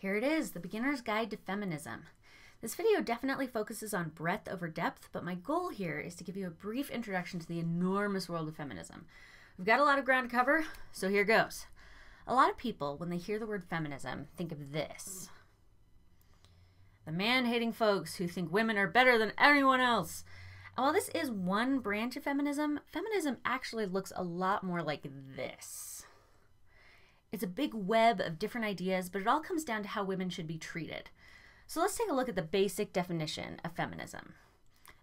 Here it is, the Beginner's Guide to Feminism. This video definitely focuses on breadth over depth, but my goal here is to give you a brief introduction to the enormous world of feminism. We've got a lot of ground to cover, so here goes. A lot of people, when they hear the word feminism, think of this. The man-hating folks who think women are better than anyone else. And while this is one branch of feminism, feminism actually looks a lot more like this. It's a big web of different ideas, but it all comes down to how women should be treated. So let's take a look at the basic definition of feminism.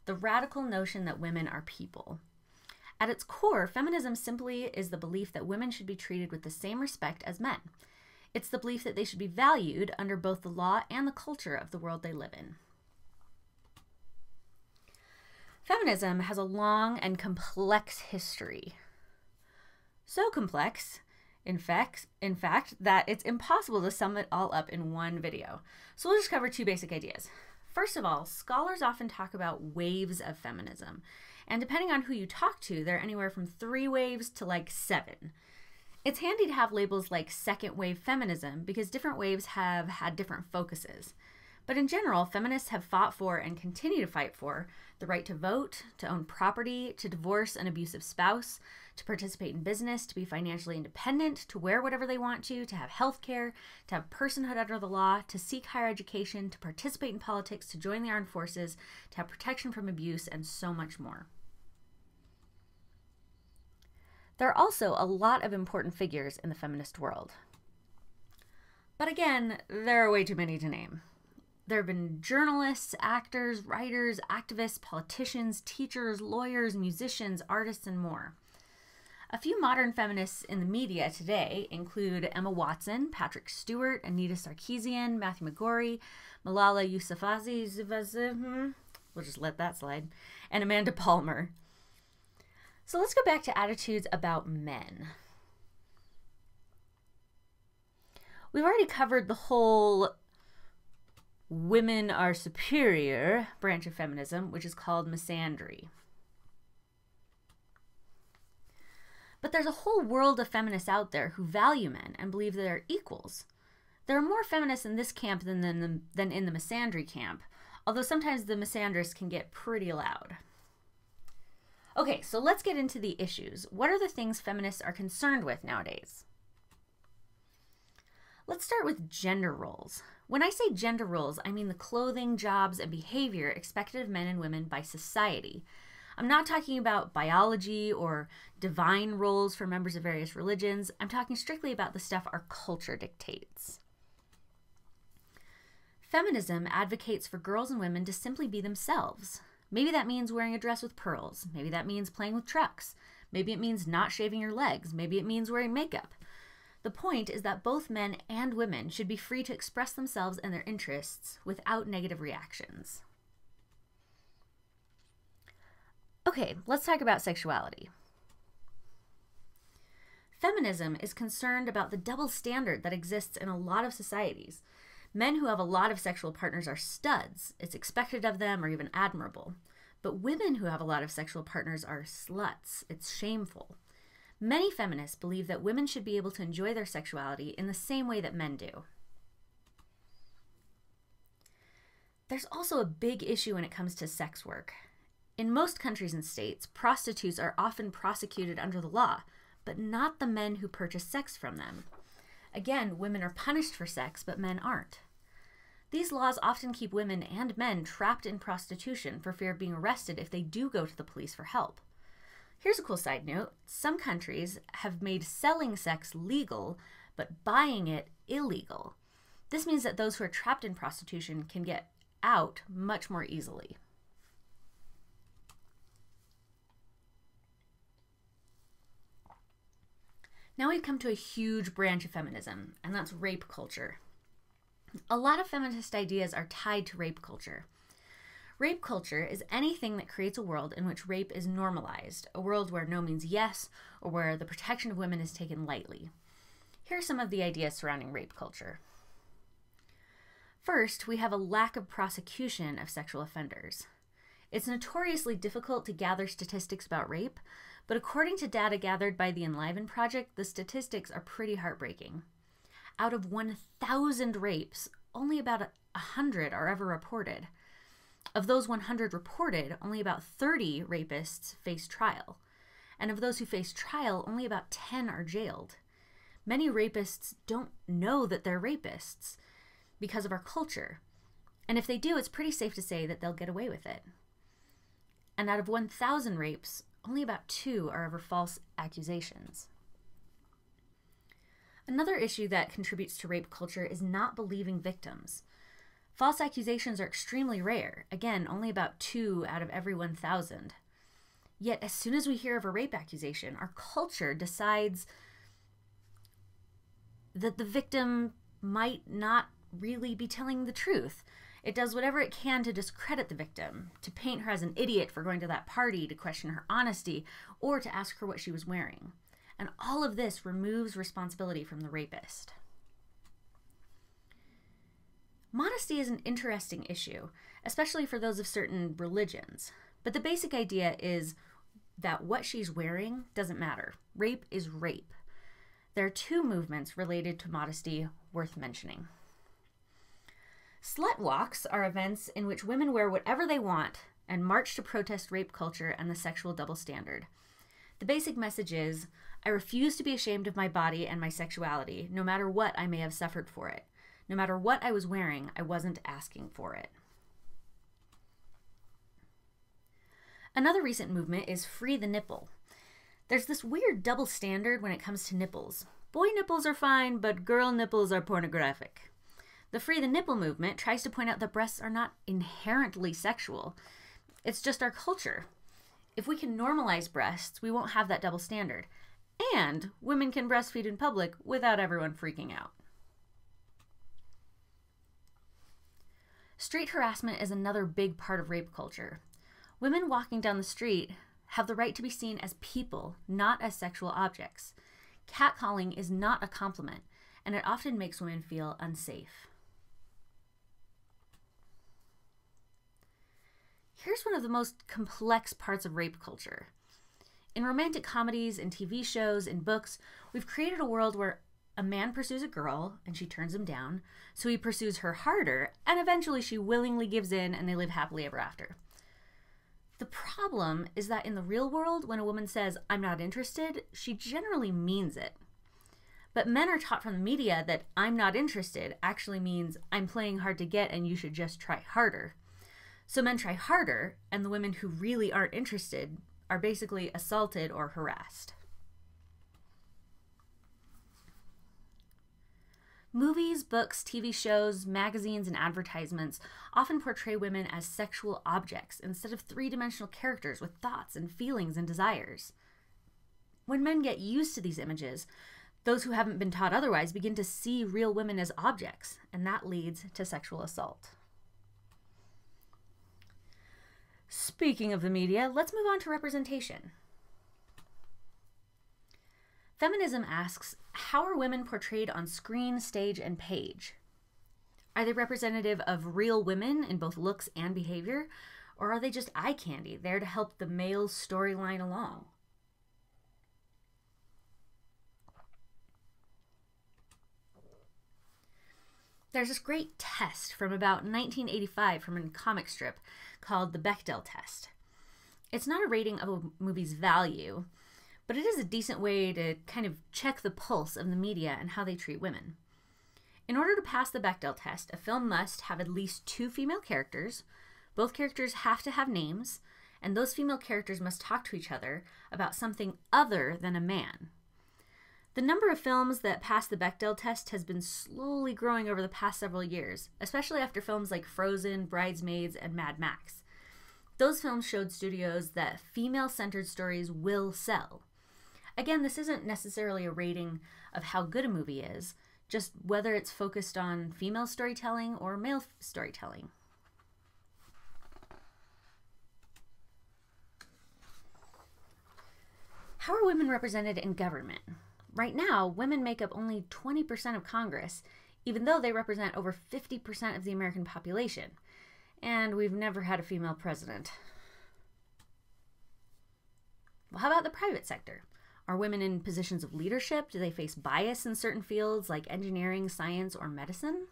The radical notion that women are people. At its core, feminism simply is the belief that women should be treated with the same respect as men. It's the belief that they should be valued under both the law and the culture of the world they live in. Feminism has a long and complex history. So complex, in fact, that it's impossible to sum it all up in one video. So we'll just cover two basic ideas. First of all, scholars often talk about waves of feminism. And depending on who you talk to, they're anywhere from 3 waves to like 7. It's handy to have labels like second wave feminism because different waves have had different focuses. But in general, feminists have fought for and continue to fight for the right to vote, to own property, to divorce an abusive spouse, to participate in business, to be financially independent, to wear whatever they want to have health care, to have personhood under the law, to seek higher education, to participate in politics, to join the armed forces, to have protection from abuse, and so much more. There are also a lot of important figures in the feminist world. But again, there are way too many to name. There have been journalists, actors, writers, activists, politicians, teachers, lawyers, musicians, artists, and more. A few modern feminists in the media today include Emma Watson, Patrick Stewart, Anita Sarkeesian, Matthew McGorry, Malala Yousafzai, we'll just let that slide, and Amanda Palmer. So let's go back to attitudes about men. We've already covered the whole women are superior branch of feminism, which is called misandry. But there's a whole world of feminists out there who value men and believe they're equals. There are more feminists in this camp than in the misandry camp, although sometimes the misandrists can get pretty loud. Okay, so let's get into the issues. What are the things feminists are concerned with nowadays? Let's start with gender roles. When I say gender roles, I mean the clothing, jobs, and behavior expected of men and women by society. I'm not talking about biology or divine roles for members of various religions. I'm talking strictly about the stuff our culture dictates. Feminism advocates for girls and women to simply be themselves. Maybe that means wearing a dress with pearls. Maybe that means playing with trucks. Maybe it means not shaving your legs. Maybe it means wearing makeup. The point is that both men and women should be free to express themselves and their interests without negative reactions. Okay, let's talk about sexuality. Feminism is concerned about the double standard that exists in a lot of societies. Men who have a lot of sexual partners are studs. It's expected of them or even admirable. But women who have a lot of sexual partners are sluts. It's shameful. Many feminists believe that women should be able to enjoy their sexuality in the same way that men do. There's also a big issue when it comes to sex work. In most countries and states, prostitutes are often prosecuted under the law, but not the men who purchase sex from them. Again, women are punished for sex, but men aren't. These laws often keep women and men trapped in prostitution for fear of being arrested if they do go to the police for help. Here's a cool side note. Some countries have made selling sex legal, but buying it illegal. This means that those who are trapped in prostitution can get out much more easily. Now we've come to a huge branch of feminism, and that's rape culture. A lot of feminist ideas are tied to rape culture. Rape culture is anything that creates a world in which rape is normalized, a world where no means yes, or where the protection of women is taken lightly. Here are some of the ideas surrounding rape culture. First, we have a lack of prosecution of sexual offenders. It's notoriously difficult to gather statistics about rape, but according to data gathered by the Enliven Project, the statistics are pretty heartbreaking. Out of 1,000 rapes, only about 100 are ever reported. Of those 100 reported, only about 30 rapists face trial. And of those who face trial, only about 10 are jailed. Many rapists don't know that they're rapists because of our culture. And if they do, it's pretty safe to say that they'll get away with it. And out of 1,000 rapes, only about 2 are ever false accusations. Another issue that contributes to rape culture is not believing victims. False accusations are extremely rare. Again, only about 2 out of every 1,000. Yet, as soon as we hear of a rape accusation, our culture decides that the victim might not really be telling the truth. It does whatever it can to discredit the victim, to paint her as an idiot for going to that party, to question her honesty, or to ask her what she was wearing. And all of this removes responsibility from the rapist. Modesty is an interesting issue, especially for those of certain religions. But the basic idea is that what she's wearing doesn't matter. Rape is rape. There are 2 movements related to modesty worth mentioning. Slut walks are events in which women wear whatever they want and march to protest rape culture and the sexual double standard. The basic message is, I refuse to be ashamed of my body and my sexuality, no matter what I may have suffered for it. No matter what I was wearing, I wasn't asking for it. Another recent movement is Free the Nipple. There's this weird double standard when it comes to nipples. Boy nipples are fine, but girl nipples are pornographic. The Free the Nipple movement tries to point out that breasts are not inherently sexual. It's just our culture. If we can normalize breasts, we won't have that double standard. And women can breastfeed in public without everyone freaking out. Street harassment is another big part of rape culture. Women walking down the street have the right to be seen as people, not as sexual objects. Catcalling is not a compliment, and it often makes women feel unsafe. Here's one of the most complex parts of rape culture. In romantic comedies, in TV shows, in books, we've created a world where a man pursues a girl and she turns him down, so he pursues her harder, and eventually she willingly gives in and they live happily ever after. The problem is that in the real world, when a woman says, I'm not interested, she generally means it. But men are taught from the media that I'm not interested actually means I'm playing hard to get and you should just try harder. So men try harder, and the women who really aren't interested are basically assaulted or harassed. Movies, books, TV shows, magazines, and advertisements often portray women as sexual objects instead of 3-dimensional characters with thoughts and feelings and desires. When men get used to these images, those who haven't been taught otherwise begin to see real women as objects, and that leads to sexual assault. Speaking of the media, let's move on to representation. Feminism asks, how are women portrayed on screen, stage, and page? Are they representative of real women in both looks and behavior, or are they just eye candy, there to help the male storyline along? There's this great test from about 1985 from a comic strip called the Bechdel test. It's not a rating of a movie's value, but it is a decent way to kind of check the pulse of the media and how they treat women. In order to pass the Bechdel test, a film must have at least 2 female characters, both characters have to have names, and those female characters must talk to each other about something other than a man. The number of films that pass the Bechdel test has been slowly growing over the past several years, especially after films like Frozen, Bridesmaids, and Mad Max. Those films showed studios that female-centered stories will sell. Again, this isn't necessarily a rating of how good a movie is, just whether it's focused on female storytelling or male storytelling. How are women represented in government? Right now, women make up only 20% of Congress, even though they represent over 50% of the American population. And we've never had a female president. Well, how about the private sector? Are women in positions of leadership? Do they face bias in certain fields like engineering, science, or medicine?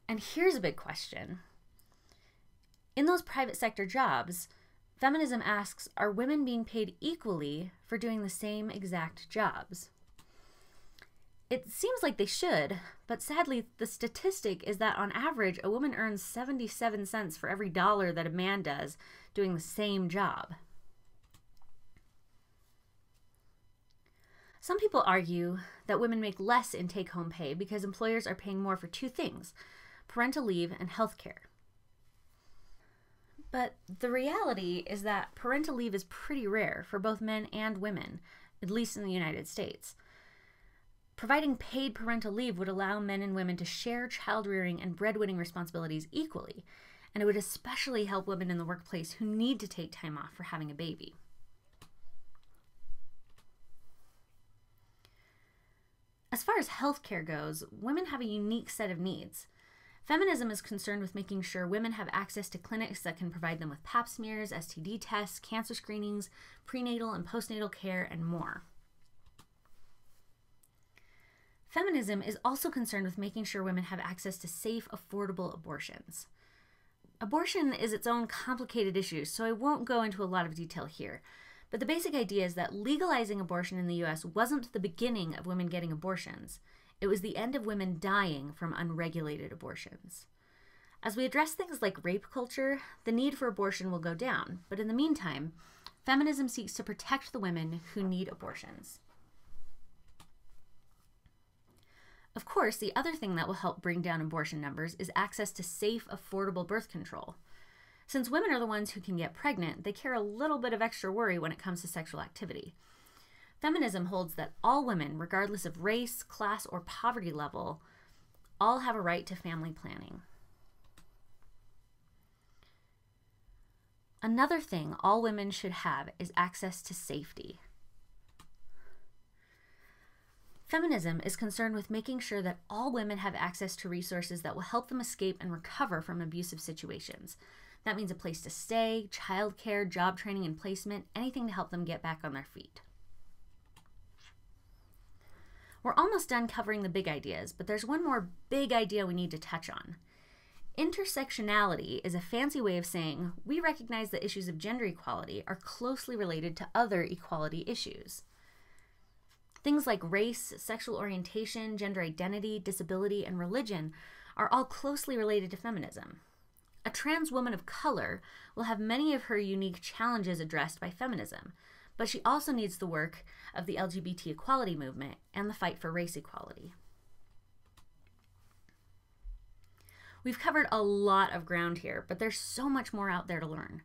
And here's a big question. In those private sector jobs, feminism asks, are women being paid equally for doing the same exact jobs? It seems like they should, but sadly, the statistic is that on average, a woman earns 77 cents for every dollar that a man does doing the same job. Some people argue that women make less in take-home pay because employers are paying more for two things: parental leave and health care. But the reality is that parental leave is pretty rare for both men and women, at least in the United States. Providing paid parental leave would allow men and women to share child-rearing and breadwinning responsibilities equally, and it would especially help women in the workplace who need to take time off for having a baby. As far as healthcare goes, women have a unique set of needs. Feminism is concerned with making sure women have access to clinics that can provide them with pap smears, STD tests, cancer screenings, prenatal and postnatal care, and more. Feminism is also concerned with making sure women have access to safe, affordable abortions. Abortion is its own complicated issue, so I won't go into a lot of detail here. But the basic idea is that legalizing abortion in the US wasn't the beginning of women getting abortions. It was the end of women dying from unregulated abortions. As we address things like rape culture, the need for abortion will go down. But in the meantime, feminism seeks to protect the women who need abortions. Of course, the other thing that will help bring down abortion numbers is access to safe, affordable birth control. Since women are the ones who can get pregnant, they carry a little bit of extra worry when it comes to sexual activity. Feminism holds that all women, regardless of race, class, or poverty level, all have a right to family planning. Another thing all women should have is access to safety. Feminism is concerned with making sure that all women have access to resources that will help them escape and recover from abusive situations. That means a place to stay, childcare, job training and placement, anything to help them get back on their feet. We're almost done covering the big ideas, but there's one more big idea we need to touch on. Intersectionality is a fancy way of saying we recognize that issues of gender equality are closely related to other equality issues. Things like race, sexual orientation, gender identity, disability, and religion are all closely related to feminism. A trans woman of color will have many of her unique challenges addressed by feminism, but she also needs the work of the LGBT equality movement and the fight for race equality. We've covered a lot of ground here, but there's so much more out there to learn.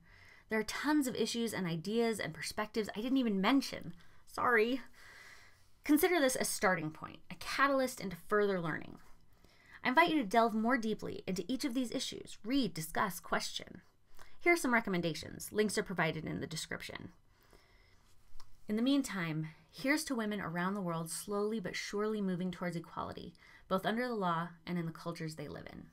There are tons of issues and ideas and perspectives I didn't even mention. Sorry. Consider this a starting point, a catalyst into further learning. I invite you to delve more deeply into each of these issues, read, discuss, question. Here are some recommendations. Links are provided in the description. In the meantime, here's to women around the world slowly but surely moving towards equality, both under the law and in the cultures they live in.